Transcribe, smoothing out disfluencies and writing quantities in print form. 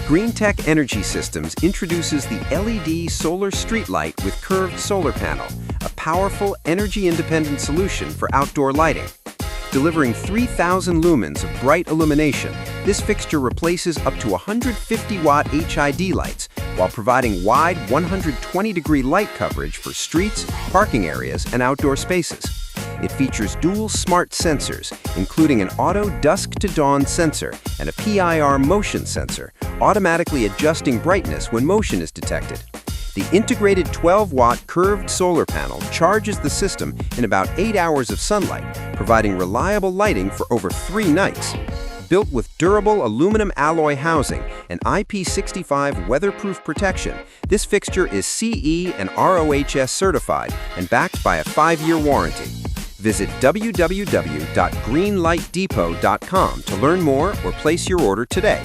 GreenTech Energy Systems introduces the LED solar streetlight with curved solar panel, a powerful, energy-independent solution for outdoor lighting. Delivering 3,000 lumens of bright illumination, this fixture replaces up to 150-watt HID lights while providing wide 120-degree light coverage for streets, parking areas, and outdoor spaces. It features dual smart sensors, including an auto dusk-to-dawn sensor and a PIR motion sensor, automatically adjusting brightness when motion is detected. The integrated 12-watt curved solar panel charges the system in about 8 hours of sunlight, providing reliable lighting for over 3 nights. Built with durable aluminum alloy housing and IP65 weatherproof protection, this fixture is CE and RoHS certified and backed by a 5-year warranty. Visit www.greenlightdepot.com to learn more or place your order today.